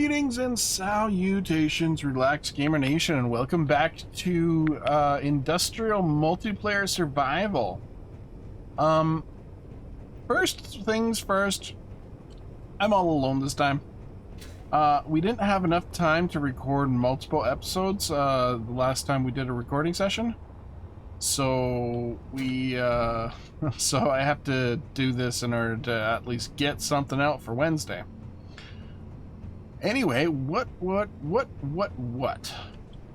Greetings and salutations, Relaxed Gamer Nation, and welcome back to Industrial Multiplayer Survival. First things first, I'm all alone this time. We didn't have enough time to record multiple episodes the last time we did a recording session. So so I have to do this in order to at least get something out for Wednesday. Anyway, what?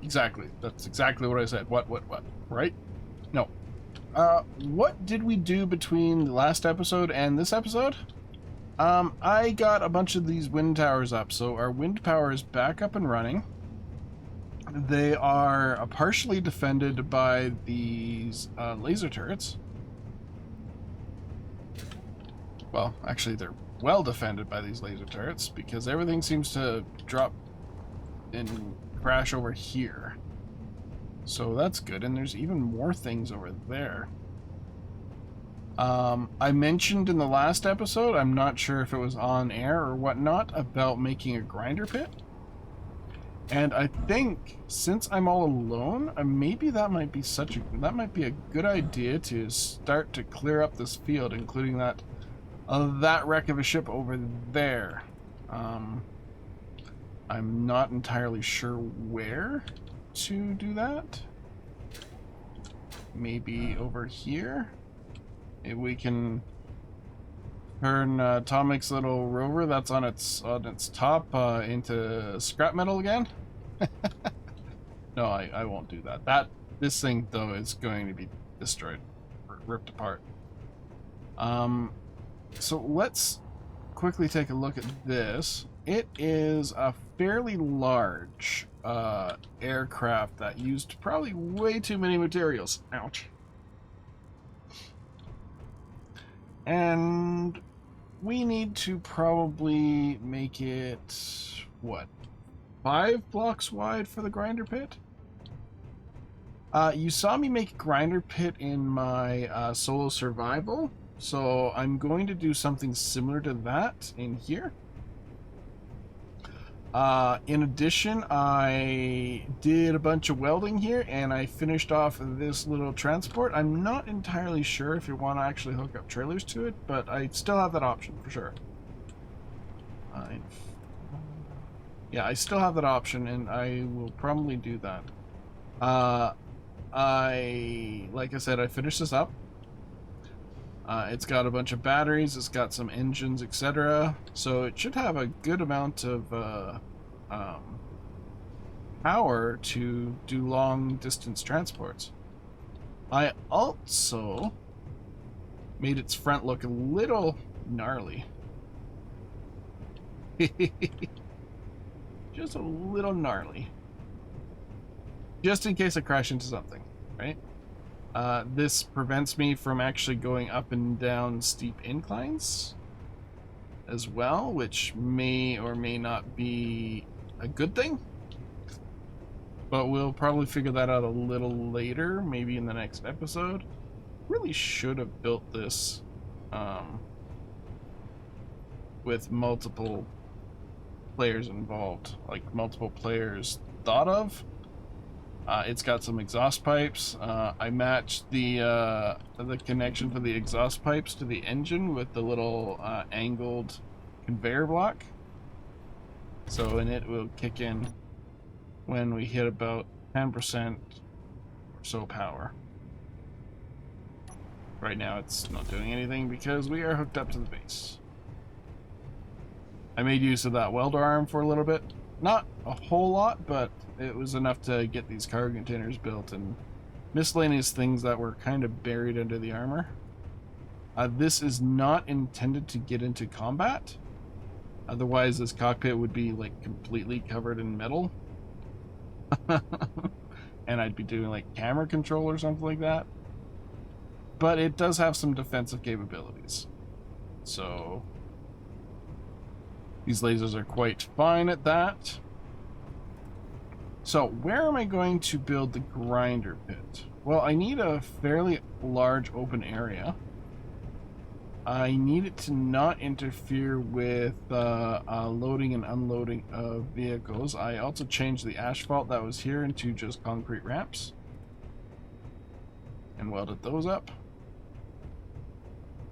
Exactly. That's exactly what I said. What? Right? No. What did we do between the last episode and this episode? I got a bunch of these wind towers up, so our wind power is back up and running. They are partially defended by these laser turrets. Well, actually, they're well defended by these laser turrets because everything seems to drop and crash over here. So that's good, and there's even more things over there. I mentioned in the last episode, I'm not sure if it was on air or whatnot, about making a grinder pit. And I think since I'm all alone, maybe that might be a good idea to start to clear up this field, including that wreck of a ship over there. I'm not entirely sure where to do that. Maybe over here. Maybe we can turn Tomic's little rover that's on its top into scrap metal again. No, I won't do that. This thing though is going to be destroyed, ripped apart. So let's quickly take a look at this. It is a fairly large aircraft that used probably way too many materials. Ouch. And we need to probably make it, what, 5 blocks wide for the grinder pit? You saw me make a grinder pit in my solo survival, so I'm going to do something similar to that in here. In addition, I did a bunch of welding here, and I finished off this little transport. I'm not entirely sure if you want to actually hook up trailers to it, but I still have that option for sure. Yeah, I still have that option, and I will probably do that. Like I said, I finished this up. It's got a bunch of batteries, it's got some engines, etc. So it should have a good amount of power to do long distance transports. I also made its front look a little gnarly. Just a little gnarly. Just in case I crash into something, right? This prevents me from actually going up and down steep inclines as well, which may or may not be a good thing. But we'll probably figure that out a little later, maybe in the next episode. Really should have built this with multiple players involved, like multiple players thought of. It's got some exhaust pipes. I matched the connection for the exhaust pipes to the engine with the little angled conveyor block. So, and it will kick in when we hit about 10% or so power. Right now it's not doing anything because we are hooked up to the base. I made use of that welder arm for a little bit. Not a whole lot, but it was enough to get these cargo containers built and miscellaneous things that were kind of buried under the armor. This is not intended to get into combat. Otherwise, this cockpit would be like completely covered in metal. And I'd be doing like camera control or something like that. But it does have some defensive capabilities. So these lasers are quite fine at that. So where am I going to build the grinder pit? Well, I need a fairly large open area. I need it to not interfere with loading and unloading of vehicles. I also changed the asphalt that was here into just concrete ramps and welded those up.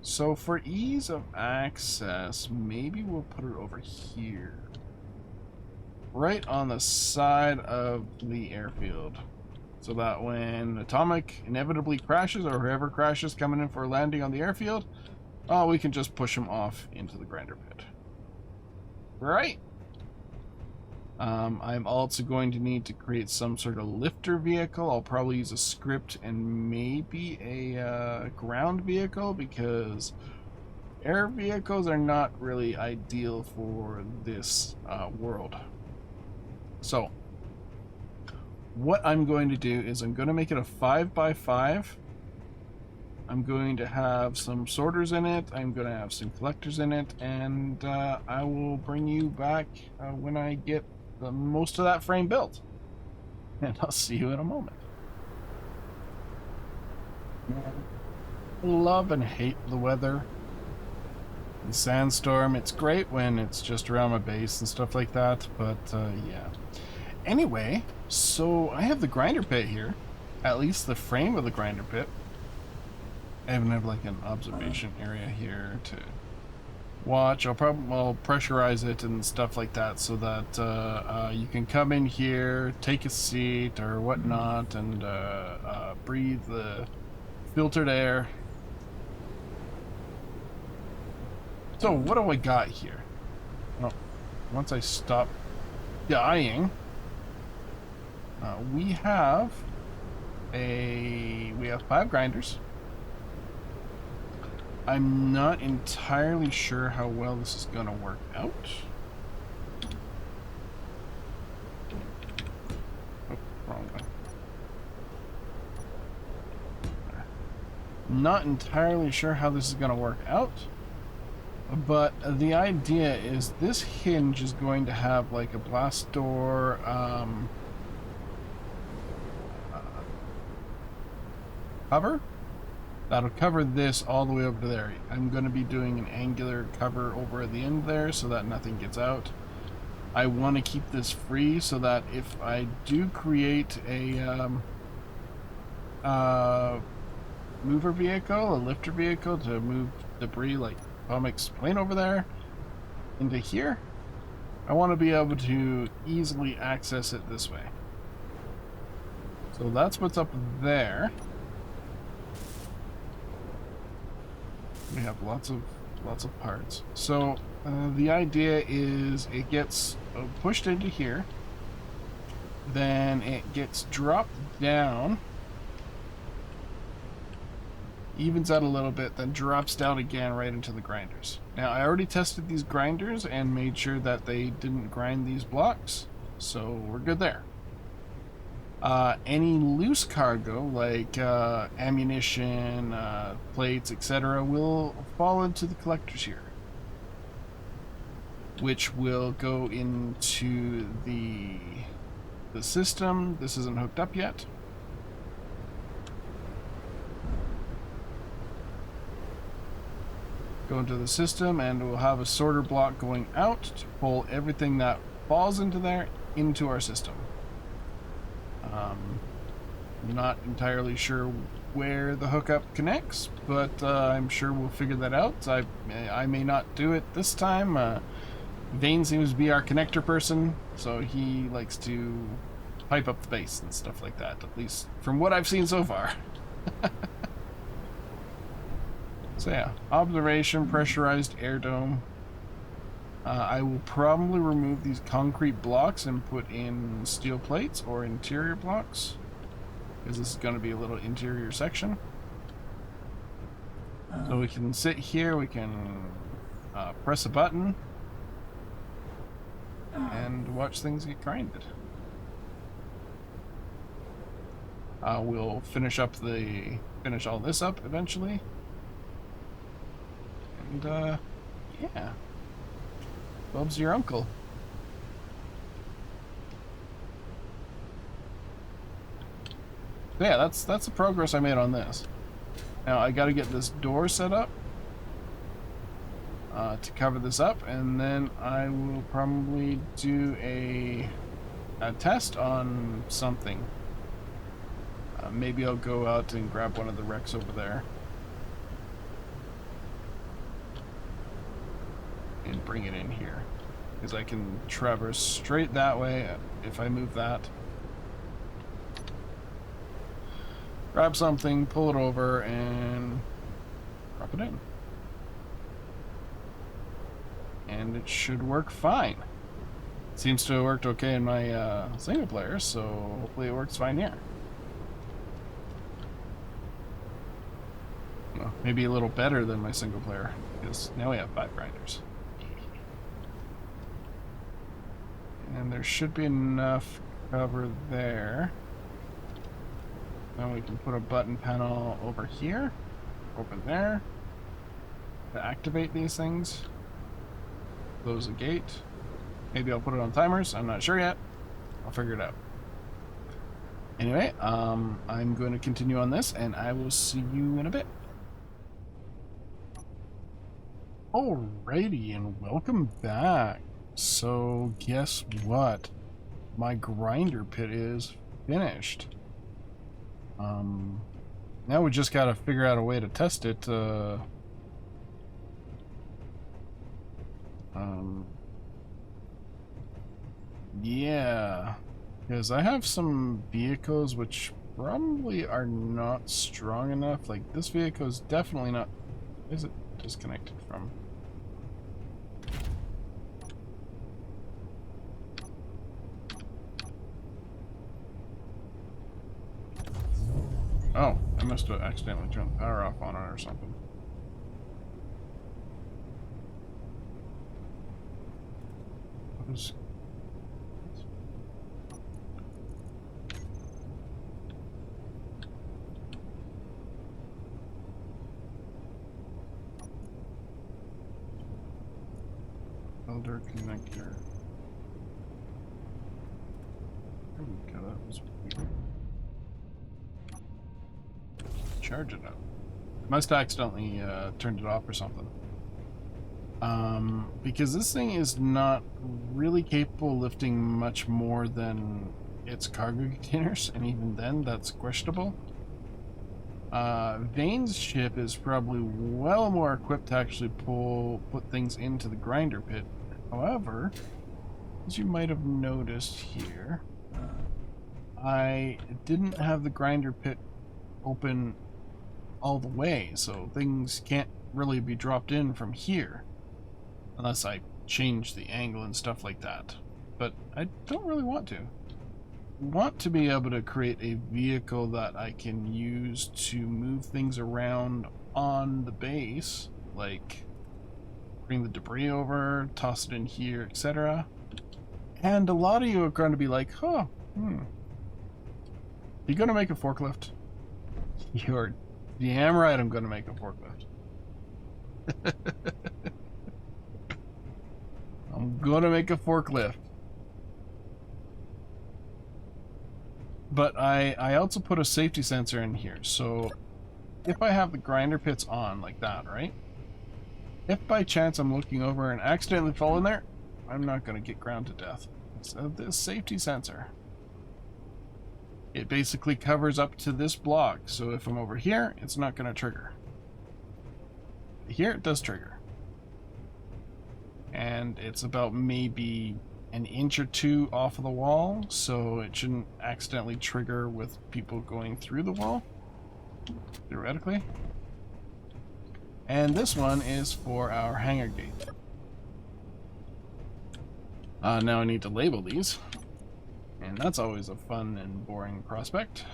So for ease of access, maybe we'll put it over here. Right on the side of the airfield. So that when Atomic inevitably crashes, or whoever crashes coming in for a landing on the airfield, we can just push them off into the grinder pit. Right? I'm also going to need to create some sort of lifter vehicle. I'll probably use a script and maybe a ground vehicle, because air vehicles are not really ideal for this world. So what I'm going to do is I'm going to make it a 5x5. I'm going to have some sorters in it. I'm going to have some collectors in it, and I will bring you back when I get most of that frame built. And I'll see you in a moment. Love and hate the weather. The sandstorm, it's great when it's just around my base and stuff like that, but yeah. Anyway, so I have the grinder pit here, at least the frame of the grinder pit. I even have like an observation area here to watch. I'll pressurize it and stuff like that, so that you can come in here, take a seat or whatnot, and breathe the filtered air. So what do I got here? Well, once I stop dying, we have 5 grinders. I'm not entirely sure how well this is going to work out. Oh, wrong one. Not entirely sure how this is going to work out. But the idea is this hinge is going to have like a blast door cover that'll cover this all the way over to there. I'm going to be doing an angular cover over at the end there so that nothing gets out. I want to keep this free so that if I do create a mover vehicle, a lifter vehicle to move debris like Tomic's plane over there into here, I want to be able to easily access it this way. So that's what's up there. We have lots of parts. So the idea is it gets pushed into here, then it gets dropped down, evens out a little bit, then drops down again right into the grinders. Now I already tested these grinders and made sure that they didn't grind these blocks, so we're good there. Any loose cargo like ammunition, plates, etc. will fall into the collectors here, which will go into the system. This isn't hooked up yet. Go into the system, and we'll have a sorter block going out to pull everything that falls into there into our system. I'm not entirely sure where the hookup connects, but I'm sure we'll figure that out. I may not do it this time. Vane seems to be our connector person, so he likes to pipe up the base and stuff like that, at least from what I've seen so far. So yeah, observation, pressurized air dome. I will probably remove these concrete blocks and put in steel plates or interior blocks, because this is going to be a little interior section. So we can sit here, we can press a button and watch things get grinded. We'll finish all this up eventually. And yeah, Bob's your uncle. Yeah, that's the progress I made on this. Now I got to get this door set up. to cover this up, and then I will probably do a test on something. Maybe I'll go out and grab one of the wrecks over there and bring it in here, because I can traverse straight that way if I move that. Grab something, pull it over, and drop it in. And it should work fine. Seems to have worked okay in my single player, so hopefully it works fine here. Well, maybe a little better than my single player, because now we have 5 grinders. And there should be enough cover there. Then we can put a button panel over here, open there, to activate these things. Close the gate. Maybe I'll put it on timers, I'm not sure yet. I'll figure it out. Anyway, I'm going to continue on this, and I will see you in a bit. Alrighty, and welcome back. So, guess what? My grinder pit is finished. Now we just gotta figure out a way to test it. Yeah, because I have some vehicles which probably are not strong enough. Like, this vehicle is definitely not... Is it disconnected from? Oh, I must have accidentally turned the power off on it or something. What is... Elder connector. There we go, that was weird. Charge it up. Must have accidentally turned it off or something. Because this thing is not really capable of lifting much more than its cargo containers, and even then, that's questionable. Vane's ship is probably well more equipped to actually put things into the grinder pit. However, as you might have noticed here, I didn't have the grinder pit open all the way, so things can't really be dropped in from here unless I change the angle and stuff like that. But I don't really want to. I want to be able to create a vehicle that I can use to move things around on the base, like bring the debris over, toss it in here, etc. And a lot of you are going to be like, you gonna make a forklift? You're damn right I'm gonna make a forklift. I'm gonna make a forklift. But I also put a safety sensor in here, so if I have the grinder pits on like that, right? If by chance I'm looking over and accidentally fall in there, I'm not gonna get ground to death. So this safety sensor, it basically covers up to this block, so if I'm over here, it's not gonna trigger. Here it does trigger. And it's about maybe an inch or two off of the wall, so it shouldn't accidentally trigger with people going through the wall, theoretically. And this one is for our hangar gate. Now I need to label these, and that's always a fun and boring prospect.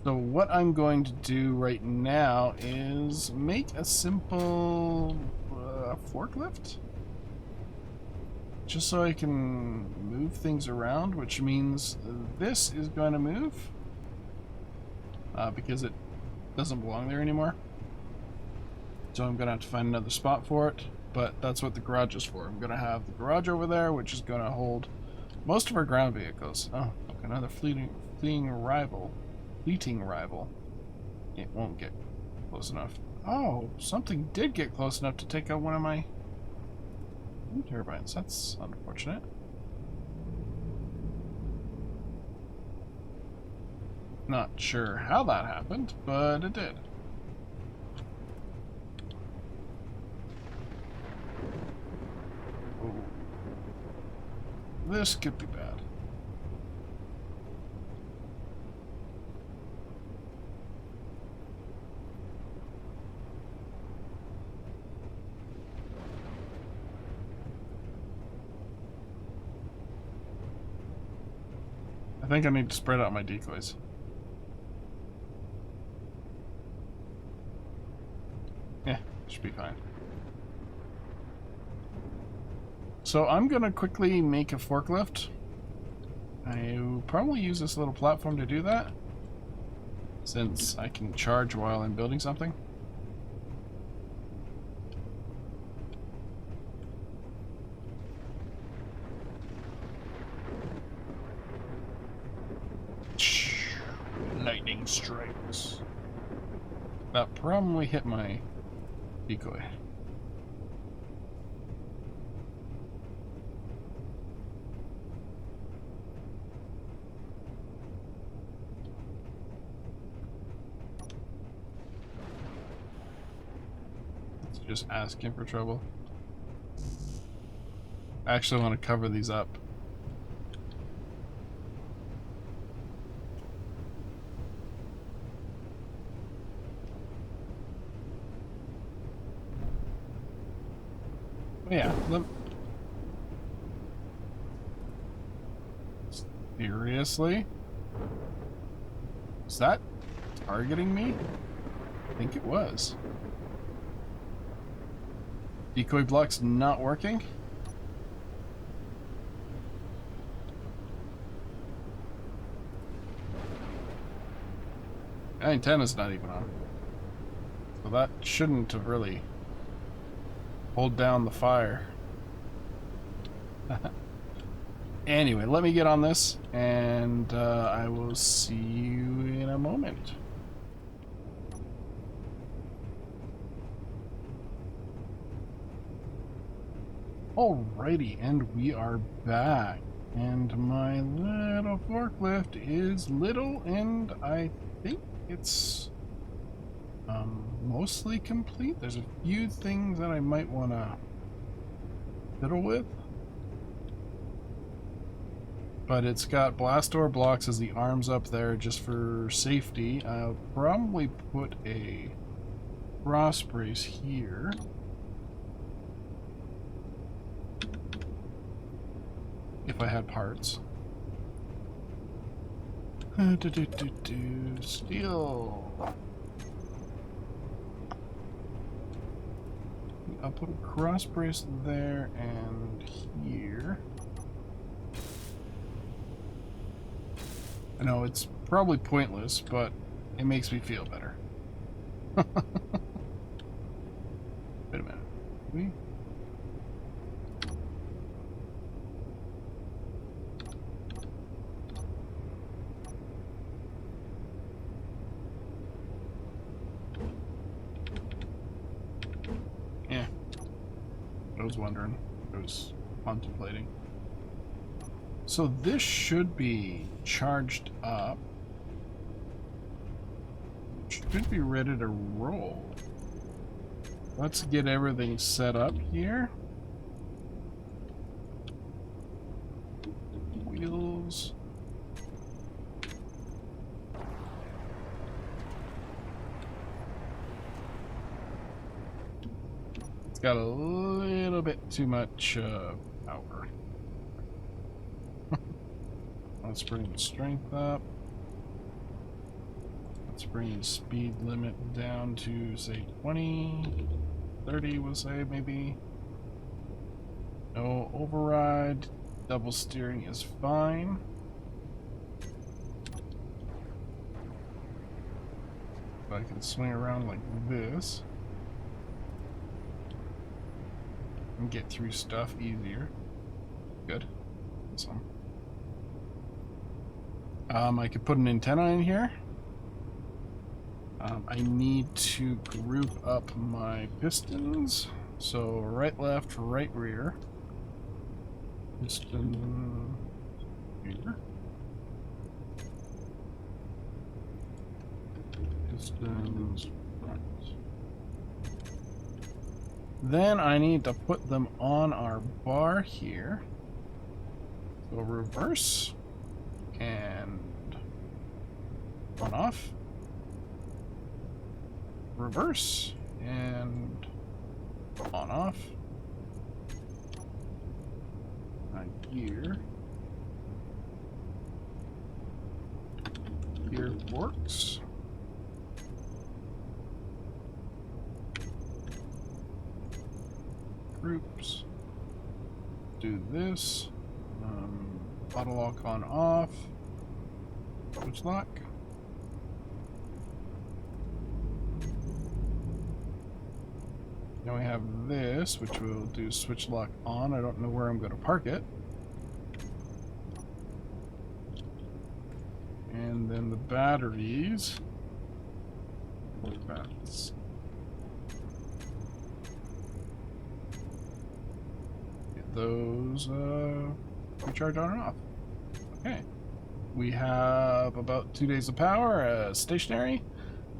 So what I'm going to do right now is make a simple forklift, just so I can move things around, which means this is going to move because it doesn't belong there anymore. So I'm going to have to find another spot for it, but that's what the garage is for. I'm going to have the garage over there, which is going to hold most of our ground vehicles. Oh, look, another fleeting arrival. It won't get close enough. Oh, something did get close enough to take out one of my wind turbines. That's unfortunate. Not sure how that happened, but it did. Oh. This could be bad. I think I need to spread out my decoys. Yeah, should be fine. So I'm gonna quickly make a forklift. I'll probably use this little platform to do that, since I can charge while I'm building something. Lightning strikes. That probably hit my decoy. It's just asking for trouble. I actually want to cover these up. Yeah, seriously? Is that targeting me? I think it was. Decoy block's not working? Antenna's not even on. So that shouldn't have really hold down the fire. Anyway, let me get on this, and I will see you in a moment. Alrighty, and we are back. And my little forklift is little, and I think it's mostly complete. There's a few things that I might want to fiddle with, but it's got blast door blocks as the arms up there just for safety. I'll probably put a cross brace here. If I had parts. Steel. I'll put a cross brace there and here. I know it's probably pointless, but it makes me feel better. Wait a minute. I was wondering. I was contemplating. So this should be charged up. Should be ready to roll. Let's get everything set up here. Wheels. Got a little bit too much power. Let's bring the strength up. Let's bring the speed limit down to, say, 20, 30, we'll say, maybe. No override. Double steering is fine. If I can swing around like this. And get through stuff easier. Good. Awesome. I could put an antenna in here. I need to group up my pistons. So right, left, right, rear. Piston here. Pistons front. Then I need to put them on our bar here. So reverse and on off. Reverse and on off. Gear. Gear works. Groups. Do this. Auto lock on off. Switch lock. Now we have this, which will do switch lock on. I don't know where I'm going to park it. And then the batteries. Get those recharge on and off. Okay. We have about 2 days of power, stationary.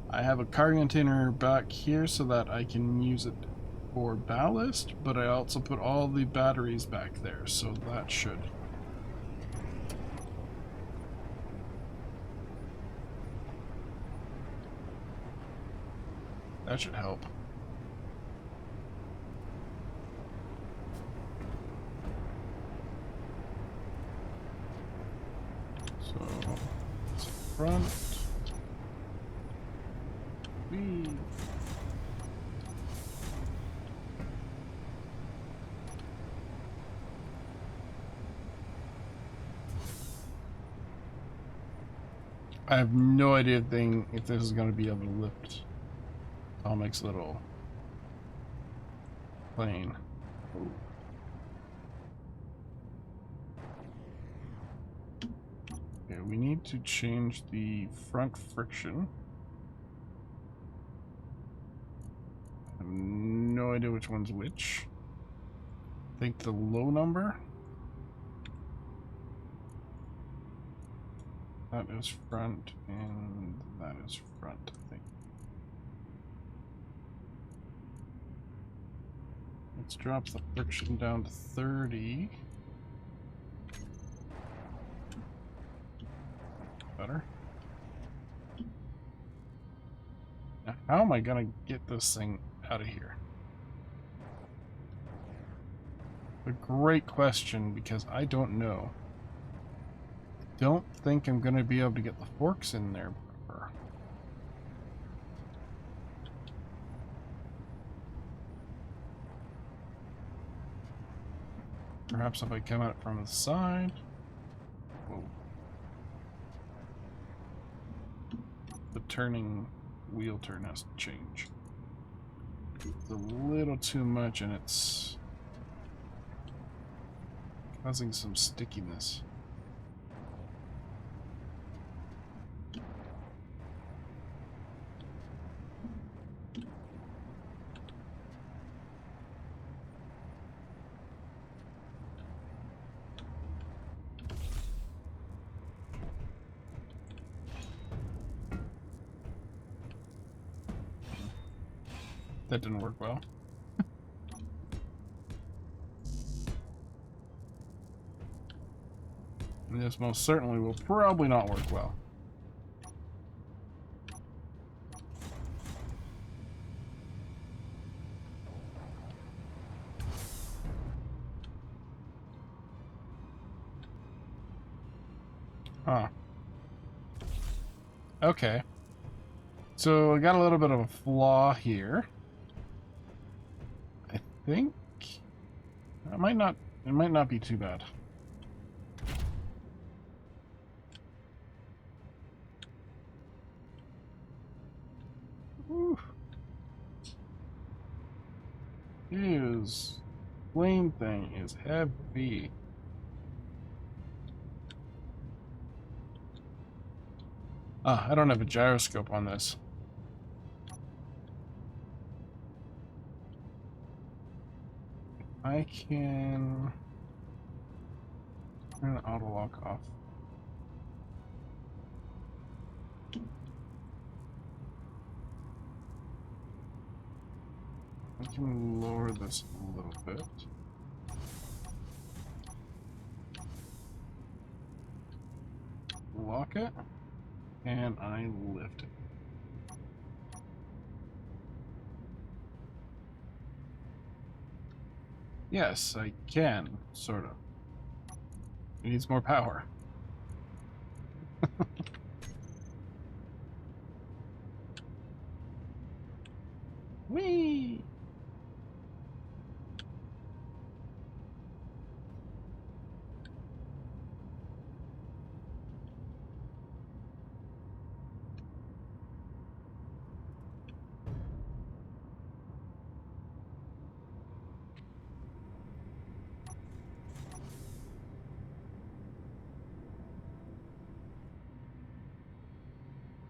I have a cargo container back here so that I can use it for ballast, but I also put all the batteries back there, so that should help. So it's front. I have no idea if this is going to be able to lift Tomic's little plane. Ooh. Okay, we need to change the front friction. I have no idea which one's which. I think the low number. That is front, and that is front, I think. Let's drop the friction down to 30. Better. Now, how am I gonna get this thing out of here? A great question, because I don't know. Don't think I'm gonna be able to get the forks in there proper. Perhaps if I come at it from the side. Whoa. The turning wheel turn has to change. It's a little too much and it's causing some stickiness. That didn't work well. And this most certainly will probably not work well. Huh. Okay. So I got a little bit of a flaw here. I think it might not be too bad. Whew. His flame thing is heavy. I don't have a gyroscope on this. I can turn the auto lock off. I can lower this a little bit. Lock it, and I lift it. Yes, I can, sort of. It needs more power. Whee!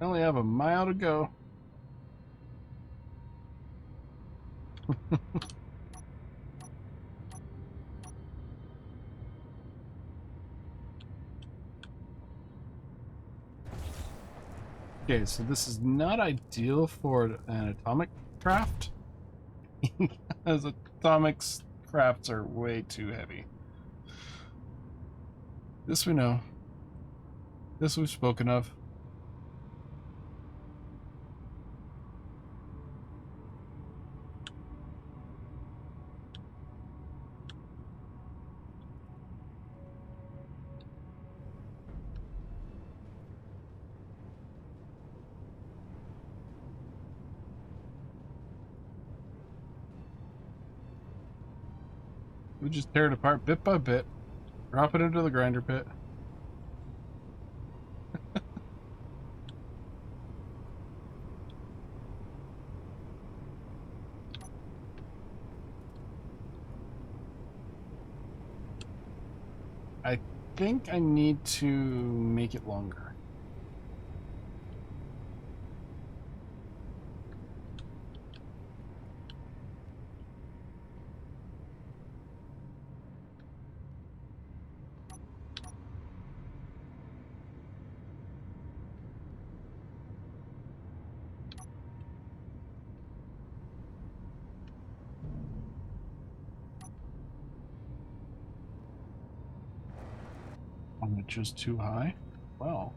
I only have a mile to go. Okay, so this is not ideal for an atomic craft. Because atomic crafts are way too heavy. This we know. This we've spoken of. We just tear it apart bit by bit, drop it into the grinder pit. I think I need to make it longer. I'm just too high? Well.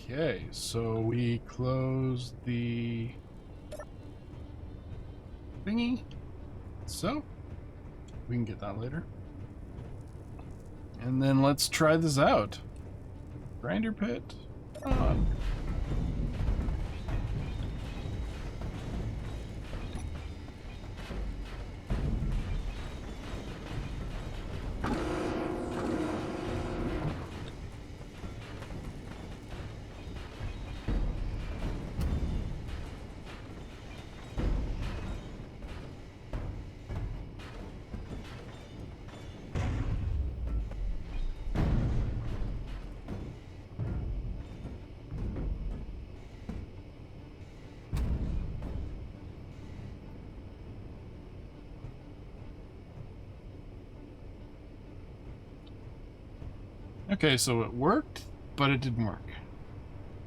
Okay, so we close the thingy. So we can get that later. And then let's try this out. Grinder pit on. Okay, so it worked, but it didn't work.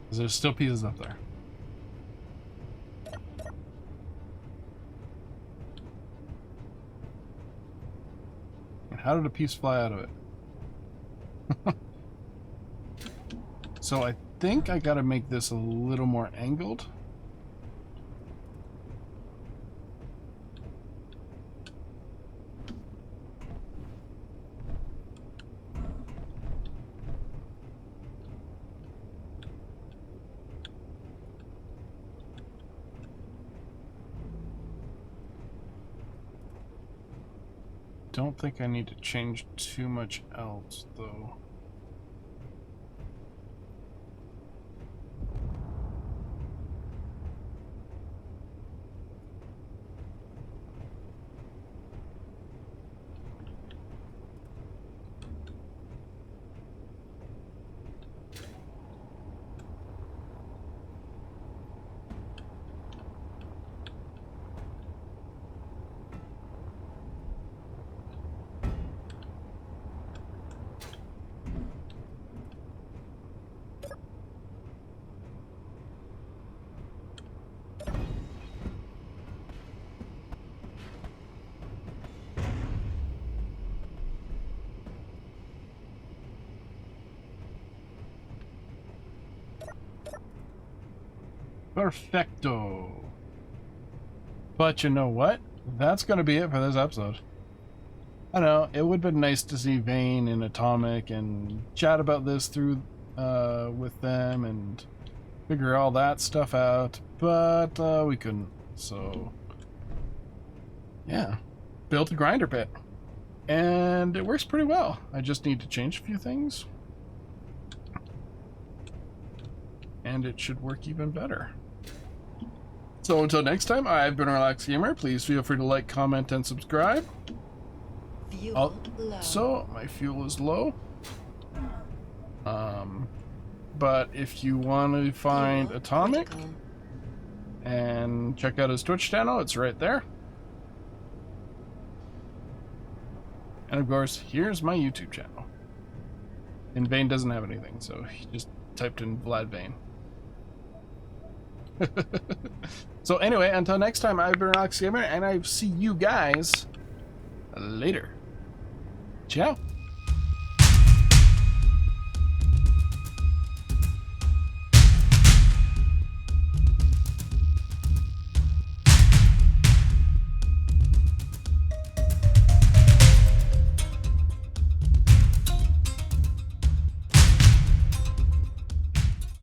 Because there's still pieces up there. And how did a piece fly out of it? So I think I gotta make this a little more angled. Don't think I need to change too much else, though. Perfecto. But you know what? That's going to be it for this episode. I know, it would have been nice to see Vane and Atomic and chat about this through with them and figure all that stuff out, but we couldn't. So, yeah. Built a grinder pit. And it works pretty well. I just need to change a few things. And it should work even better. So until next time, I've been Relaxed Gamer. Please feel free to like, comment, and subscribe. Fuel low. So my fuel is low. But if you want to find Fuel Atomic critical. and check out his Twitch channel, it's right there. And of course, here's my YouTube channel. And Vane doesn't have anything, so he just typed in Vlad Vane. So anyway, until next time, I've been Relaxed Gamer, and I see you guys later. Ciao.